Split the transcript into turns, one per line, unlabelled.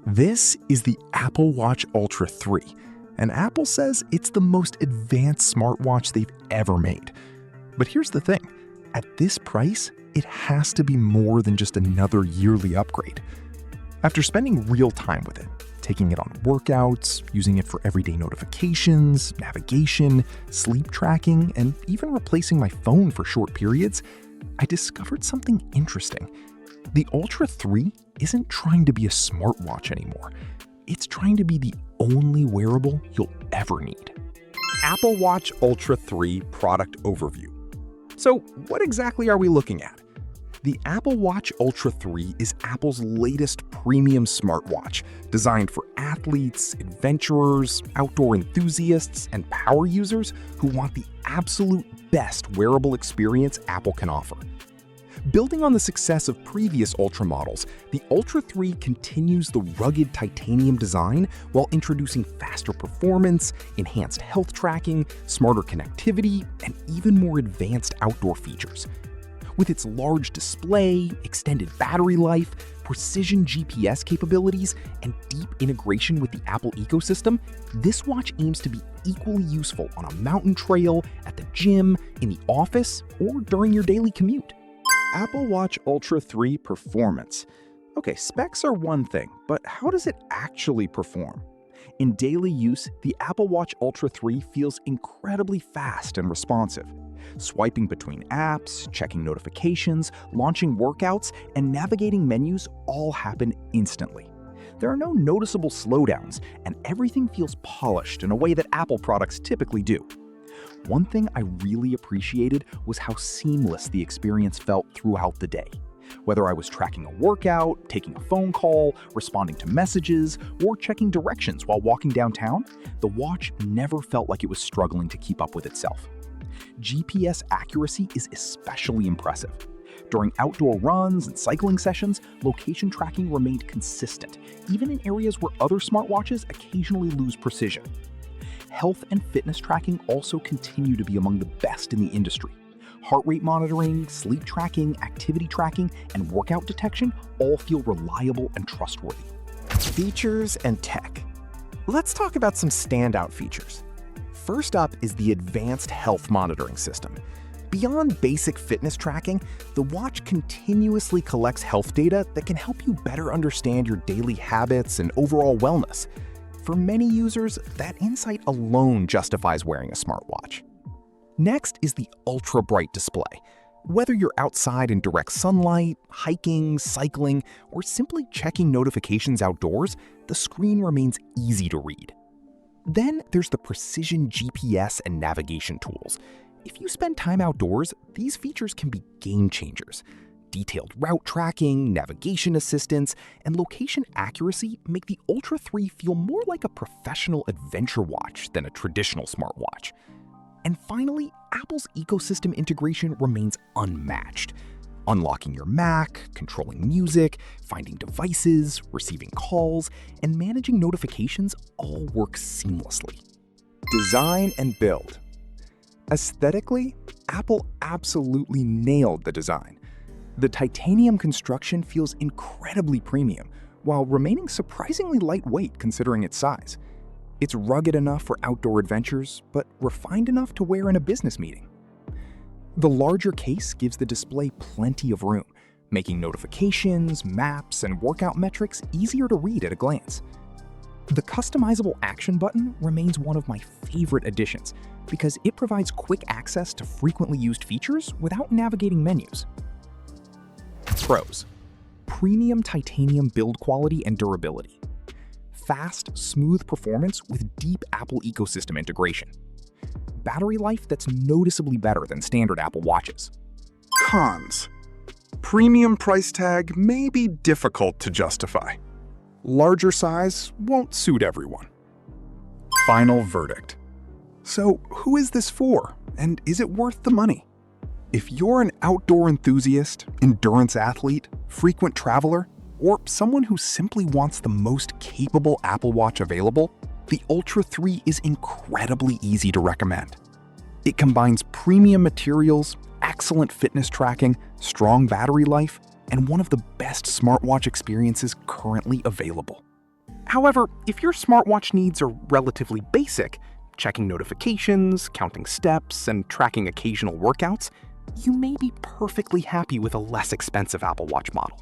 This is the Apple Watch Ultra 3, and Apple says it's the most advanced smartwatch they've ever made. But here's the thing, at this price, it has to be more than just another yearly upgrade. After spending real time with it, taking it on workouts, using it for everyday notifications, navigation, sleep tracking, and even replacing my phone for short periods, I discovered something interesting. The Ultra 3 isn't trying to be a smartwatch anymore. It's trying to be the only wearable you'll ever need. Apple Watch Ultra 3 product overview. So what exactly are we looking at? The Apple Watch Ultra 3 is Apple's latest premium smartwatch, designed for athletes, adventurers, outdoor enthusiasts, and power users who want the absolute best wearable experience Apple can offer. Building on the success of previous Ultra models, the Ultra 3 continues the rugged titanium design while introducing faster performance, enhanced health tracking, smarter connectivity, and even more advanced outdoor features. With its large display, extended battery life, precision GPS capabilities, and deep integration with the Apple ecosystem, this watch aims to be equally useful on a mountain trail, at the gym, in the office, or during your daily commute. Apple Watch Ultra 3 performance. Okay, specs are one thing, but how does it actually perform? In daily use, the Apple Watch Ultra 3 feels incredibly fast and responsive. Swiping between apps, checking notifications, launching workouts, and navigating menus all happen instantly. There are no noticeable slowdowns, and everything feels polished in a way that Apple products typically do. One thing I really appreciated was how seamless the experience felt throughout the day. Whether I was tracking a workout, taking a phone call, responding to messages, or checking directions while walking downtown, the watch never felt like it was struggling to keep up with itself. GPS accuracy is especially impressive. During outdoor runs and cycling sessions, location tracking remained consistent, even in areas where other smartwatches occasionally lose precision. Health and fitness tracking also continue to be among the best in the industry. Heart rate monitoring, sleep tracking, activity tracking, and workout detection all feel reliable and trustworthy. Features and tech. Let's talk about some standout features. First up is the advanced health monitoring system. Beyond basic fitness tracking, the watch continuously collects health data that can help you better understand your daily habits and overall wellness. For many users, that insight alone justifies wearing a smartwatch. Next is the ultra-bright display. Whether you're outside in direct sunlight, hiking, cycling, or simply checking notifications outdoors, the screen remains easy to read. Then there's the precision GPS and navigation tools. If you spend time outdoors, these features can be game changers. Detailed route tracking, navigation assistance, and location accuracy make the Ultra 3 feel more like a professional adventure watch than a traditional smartwatch. And finally, Apple's ecosystem integration remains unmatched. Unlocking your Mac, controlling music, finding devices, receiving calls, and managing notifications all work seamlessly. Design and build. Aesthetically, Apple absolutely nailed the design. The titanium construction feels incredibly premium, while remaining surprisingly lightweight considering its size. It's rugged enough for outdoor adventures, but refined enough to wear in a business meeting. The larger case gives the display plenty of room, making notifications, maps, and workout metrics easier to read at a glance. The customizable action button remains one of my favorite additions because it provides quick access to frequently used features without navigating menus. Pros: premium titanium build quality and durability. Fast, smooth performance with deep Apple ecosystem integration. Battery life that's noticeably better than standard Apple Watches.
Cons. Premium price tag may be difficult to justify. Larger size won't suit everyone. Final verdict. So who is this for, and is it worth the money? If you're an outdoor enthusiast, endurance athlete, frequent traveler, or someone who simply wants the most capable Apple Watch available, the Ultra 3 is incredibly easy to recommend. It combines premium materials, excellent fitness tracking, strong battery life, and one of the best smartwatch experiences currently available. However, if your smartwatch needs are relatively basic, checking notifications, counting steps, and tracking occasional workouts, you may be perfectly happy with a less expensive Apple Watch model.